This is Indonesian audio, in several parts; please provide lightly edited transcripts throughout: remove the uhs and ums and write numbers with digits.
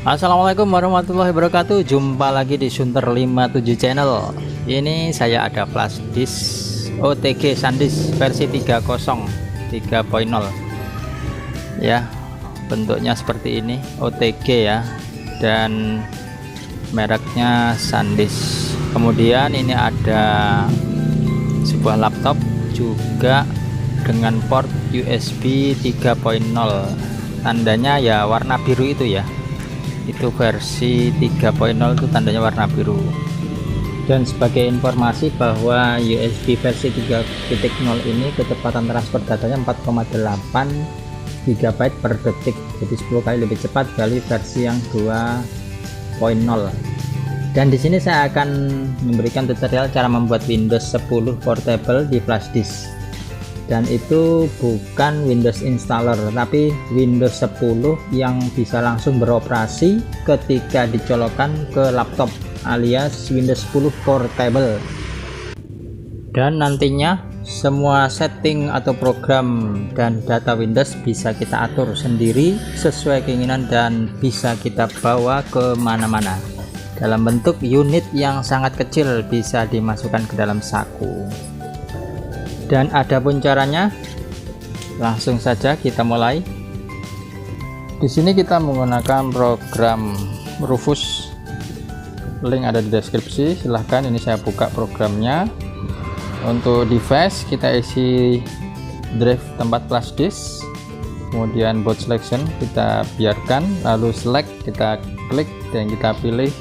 Assalamualaikum warahmatullahi wabarakatuh. Jumpa lagi di Sunter 57 channel. Ini saya ada flash disk OTG SanDisk versi 3.0 ya, bentuknya seperti ini, OTG ya, dan mereknya SanDisk. Kemudian ini ada sebuah laptop juga dengan port USB 3.0, tandanya ya warna biru itu ya, itu versi 3.0 itu tandanya warna biru. Dan sebagai informasi bahwa USB versi 3.0 ini kecepatan transfer datanya 4,8 GB per detik, jadi 10 kali lebih cepat dari versi yang 2.0. Dan di sini saya akan memberikan tutorial cara membuat Windows 10 portable di flash disk. Dan itu bukan Windows installer, tapi Windows 10 yang bisa langsung beroperasi ketika dicolokkan ke laptop, alias Windows 10 portable. Dan nantinya semua setting atau program dan data Windows bisa kita atur sendiri sesuai keinginan dan bisa kita bawa ke mana-mana dalam bentuk unit yang sangat kecil, bisa dimasukkan ke dalam saku. Dan adapun caranya, langsung saja kita mulai. Di sini kita menggunakan program Rufus, link ada di deskripsi, silahkan. Ini saya buka programnya. Untuk device kita isi drive tempat flash disk, kemudian boot selection kita biarkan, lalu select, kita klik dan kita pilih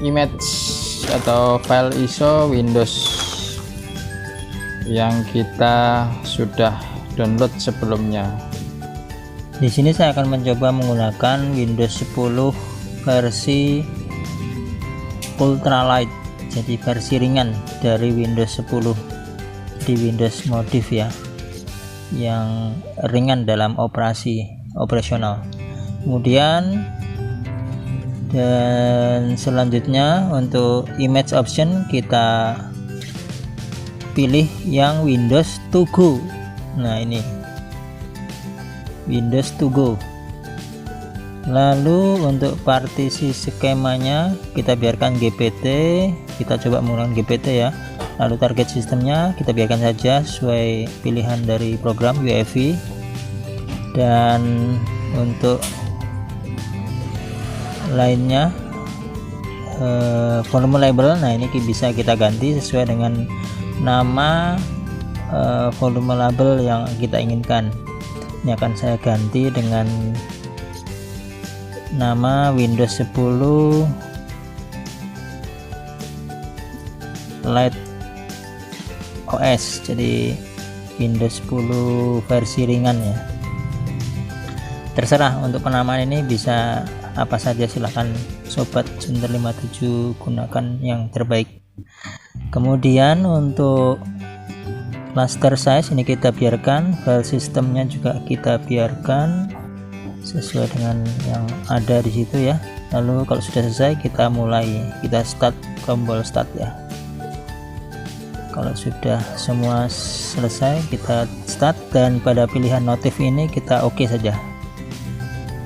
image atau file ISO Windows yang kita sudah download sebelumnya. Di sini saya akan mencoba menggunakan Windows 10 versi ultralight, jadi versi ringan dari Windows 10 di Windows Modif ya, yang ringan dalam operasional. Kemudian dan selanjutnya untuk image option kita pilih yang Windows to go. Nah, ini Windows to go. Lalu untuk partisi skemanya kita biarkan GPT, kita coba menggunakan GPT ya. Lalu target sistemnya kita biarkan saja sesuai pilihan dari program UEFI. Dan untuk lainnya volume label, nah ini bisa kita ganti sesuai dengan nama volume label yang kita inginkan. Ini akan saya ganti dengan nama Windows 10 Lite OS, jadi Windows 10 versi ringan ya. Terserah untuk penamaan ini, bisa apa saja, silahkan sobat Sunter 57 gunakan yang terbaik. Kemudian untuk cluster size ini kita biarkan, file sistemnya juga kita biarkan sesuai dengan yang ada di situ ya. Lalu kalau sudah selesai kita mulai, kita start tombol start ya. Kalau sudah semua selesai kita start, dan pada pilihan notif ini kita oke saja.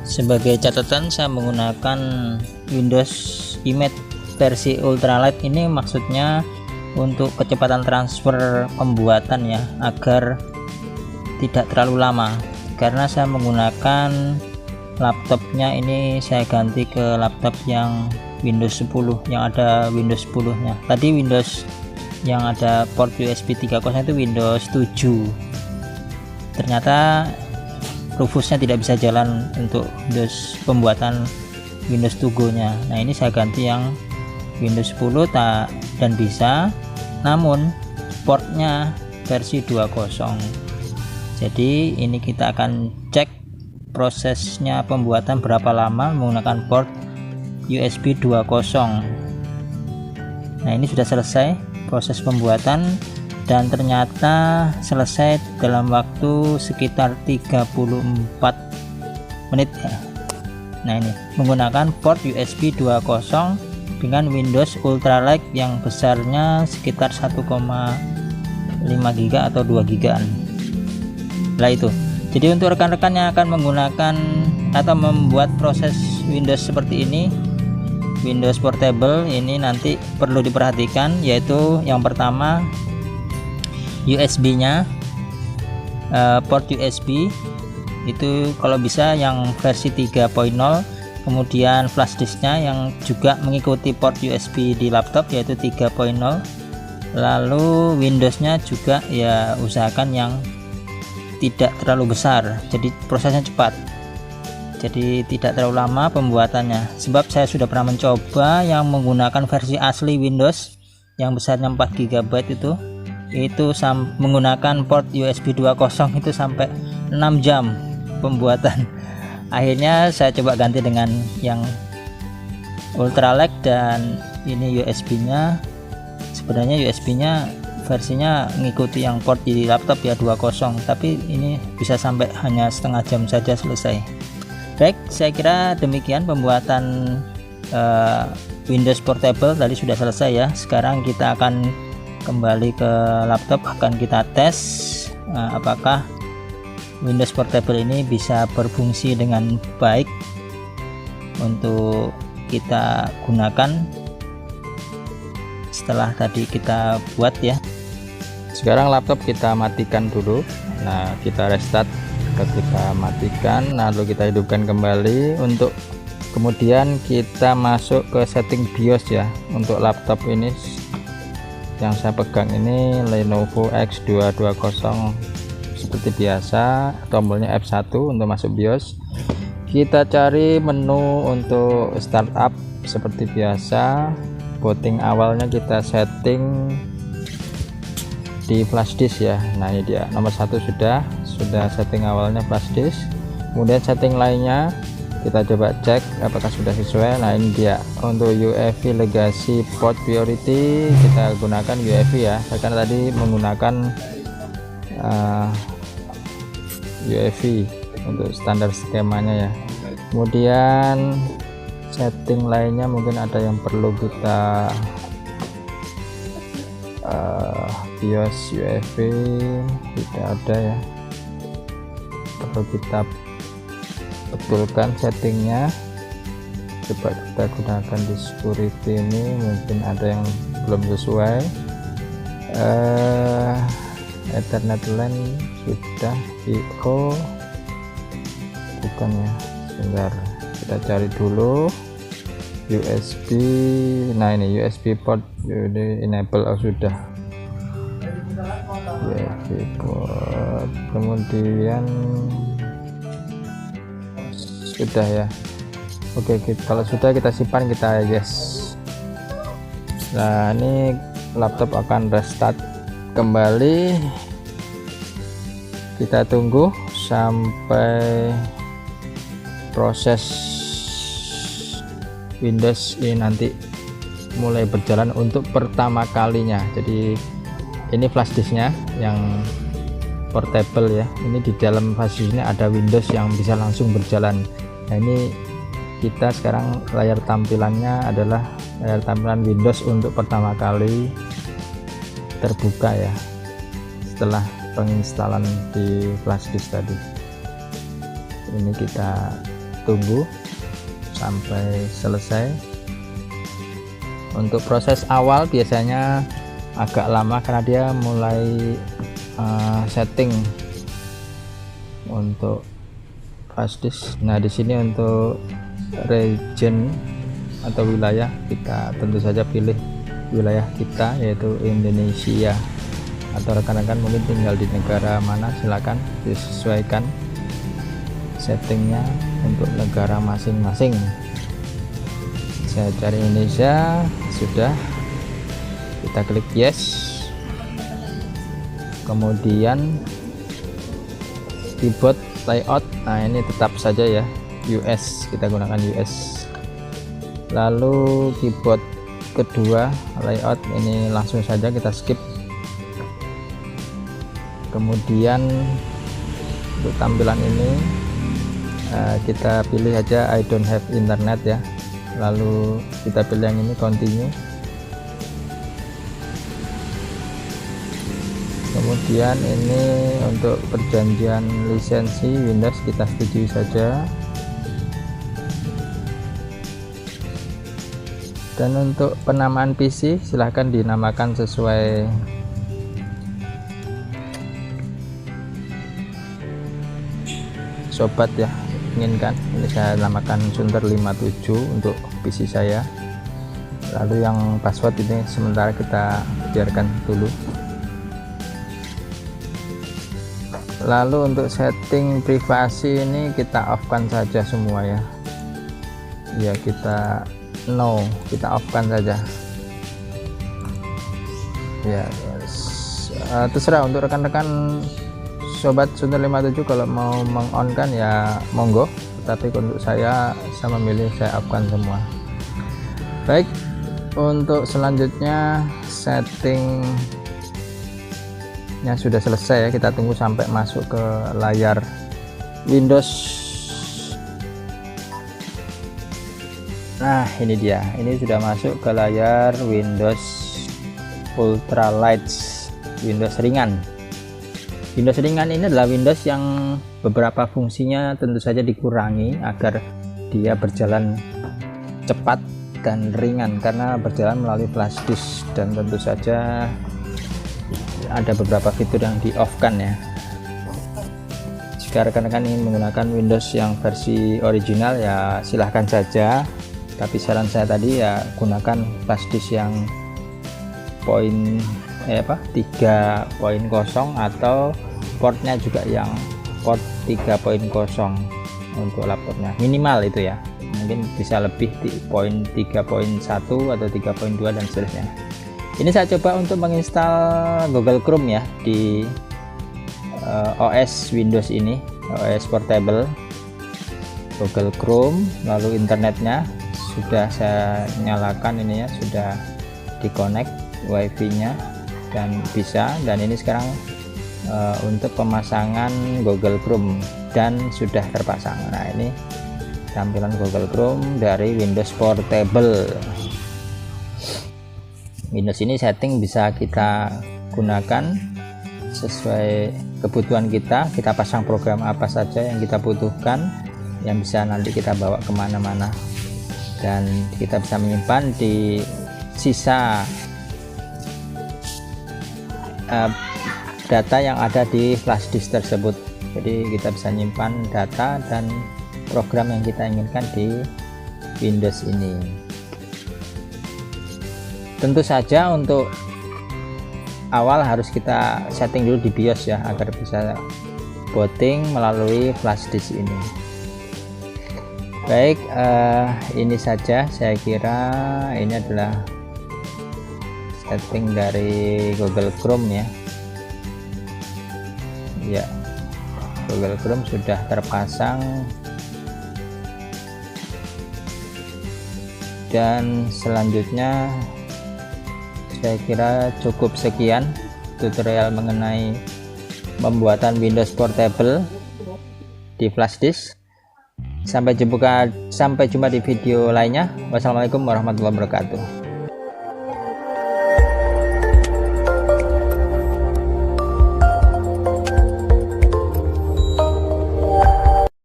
Sebagai catatan, saya menggunakan Windows Image versi ultralight ini maksudnya untuk kecepatan transfer pembuatan ya, agar tidak terlalu lama. Karena saya menggunakan laptopnya ini, saya ganti ke laptop yang Windows 10 yang ada Windows 10 nya. Tadi Windows yang ada port USB 3.0 itu Windows 7. Ternyata Rufusnya tidak bisa jalan untuk Windows pembuatan Windows to go nya. Nah, ini saya ganti yang Windows 10 dan bisa, namun portnya versi 2.0. Jadi ini kita akan cek prosesnya pembuatan berapa lama menggunakan port USB 2.0. Nah, ini sudah selesai proses pembuatan dan ternyata selesai dalam waktu sekitar 34 menit ya. Nah, ini menggunakan port USB 2.0 dengan Windows ultralight yang besarnya sekitar 1,5 GB atau 2 GB. Lah itu. Jadi untuk rekan-rekan yang akan menggunakan atau membuat proses Windows seperti ini, Windows Portable ini nanti perlu diperhatikan, yaitu yang pertama USB nya, port USB itu kalau bisa yang versi 3.0, kemudian flash disknya yang juga mengikuti port USB di laptop yaitu 3.0, lalu Windowsnya juga ya usahakan yang tidak terlalu besar, jadi prosesnya cepat, jadi tidak terlalu lama pembuatannya. Sebab saya sudah pernah mencoba yang menggunakan versi asli Windows yang besarnya 4 GB itu menggunakan port USB 2.0 itu sampai 6 jam pembuatan. Akhirnya saya coba ganti dengan yang Ultralink, dan ini USB nya sebenarnya USB nya versinya mengikuti yang port di laptop ya 2.0, tapi ini bisa sampai hanya setengah jam saja selesai. Baik, saya kira demikian pembuatan Windows Portable tadi sudah selesai ya. Sekarang kita akan kembali ke laptop, akan kita tes apakah Windows Portable ini bisa berfungsi dengan baik untuk kita gunakan setelah tadi kita buat ya. Sekarang laptop kita matikan dulu. Nah, kita restart, kita matikan, lalu kita hidupkan kembali. Untuk kemudian kita masuk ke setting BIOS ya. Untuk laptop ini yang saya pegang ini Lenovo X220, seperti biasa tombolnya F1 untuk masuk BIOS. Kita cari menu untuk startup seperti biasa. Booting awalnya kita setting di flash disk ya. Nah, ini dia nomor 1 sudah setting awalnya flash disk. Kemudian setting lainnya kita coba cek apakah sudah sesuai. Nah, ini dia untuk UEFI Legacy Port Priority, kita gunakan UEFI ya, karena tadi menggunakan UEFI untuk standar skemanya ya. Kemudian setting lainnya mungkin ada yang perlu kita BIOS UEFI tidak ada ya, perlu kita betulkan settingnya. Coba kita gunakan di security ini, mungkin ada yang belum sesuai. Ethernet LAN sudah, IO bukan ya, sebentar kita cari dulu USB. Nah, ini USB port ini enable, sudah USB port, kemudian sudah ya. Oke, kalau sudah kita simpan, kita yes. Nah, ini laptop akan restart kembali. Kita tunggu sampai proses Windows ini nanti mulai berjalan untuk pertama kalinya. Jadi ini flash disknya yang portable ya. Ini di dalam flash disknya ada Windows yang bisa langsung berjalan. Nah, ini kita sekarang layar tampilannya adalah layar tampilan Windows untuk pertama kali terbuka ya, setelah penginstalan di flash disk tadi. Ini kita tunggu sampai selesai. Untuk proses awal biasanya agak lama karena dia mulai setting untuk flash disk. Nah, di sini untuk region atau wilayah, kita tentu saja pilih wilayah kita yaitu Indonesia, atau rekan-rekan mungkin tinggal di negara mana silakan disesuaikan settingnya untuk negara masing-masing. Saya cari Indonesia, sudah, kita klik yes. Kemudian keyboard layout, nah ini tetap saja ya US, kita gunakan US. Lalu keyboard kedua layout ini langsung saja kita skip. Kemudian untuk tampilan ini kita pilih aja I don't have internet ya, lalu kita pilih yang ini continue. Kemudian ini untuk perjanjian lisensi Windows kita setujui saja. Dan untuk penamaan PC silahkan dinamakan sesuai sobat ya inginkan. Ini saya namakan Sunter 57 untuk PC saya. Lalu yang password ini sementara kita biarkan dulu. Lalu untuk setting privasi ini kita off kan saja semua ya. Ya kita kita off kan saja ya. Terserah untuk rekan-rekan sobat Sunter 57 kalau mau meng-on kan ya monggo, tapi untuk saya memilih saya off kan semua. Baik, untuk selanjutnya settingnya sudah selesai ya, kita tunggu sampai masuk ke layar Windows. Nah ini dia, ini sudah masuk ke layar Windows Ultralight, Windows ringan. Windows ringan ini adalah Windows yang beberapa fungsinya tentu saja dikurangi agar dia berjalan cepat dan ringan karena berjalan melalui flash disk, dan tentu saja ada beberapa fitur yang di off kan ya. Jika rekan-rekan ingin menggunakan Windows yang versi original ya silahkan saja, tapi saran saya tadi ya gunakan flash disk yang 3.0 atau portnya juga yang port 3.0 untuk laptopnya, minimal itu ya, mungkin bisa lebih di poin 3.1 atau 3.2 dan seterusnya. Ini saya coba untuk menginstal Google Chrome ya di OS Windows ini, OS Portable Google Chrome. Lalu internetnya sudah saya nyalakan, ini ya sudah di-connect WiFi nya dan bisa, dan ini sekarang untuk pemasangan Google Chrome dan sudah terpasang. Nah ini tampilan Google Chrome dari Windows Portable. Windows ini setting bisa kita gunakan sesuai kebutuhan kita pasang program apa saja yang kita butuhkan yang bisa nanti kita bawa kemana-mana, dan kita bisa menyimpan di sisa data yang ada di flash disk tersebut. Jadi kita bisa menyimpan data dan program yang kita inginkan di Windows ini. Tentu saja untuk awal harus kita setting dulu di BIOS ya agar bisa booting melalui flash disk ini. Baik, ini saja saya kira. Ini adalah setting dari Google Chrome ya. Ya, Google Chrome sudah terpasang, dan selanjutnya saya kira cukup sekian tutorial mengenai pembuatan Windows Portable di flash disk. Sampai jumpa di video lainnya. Wassalamualaikum warahmatullahi wabarakatuh.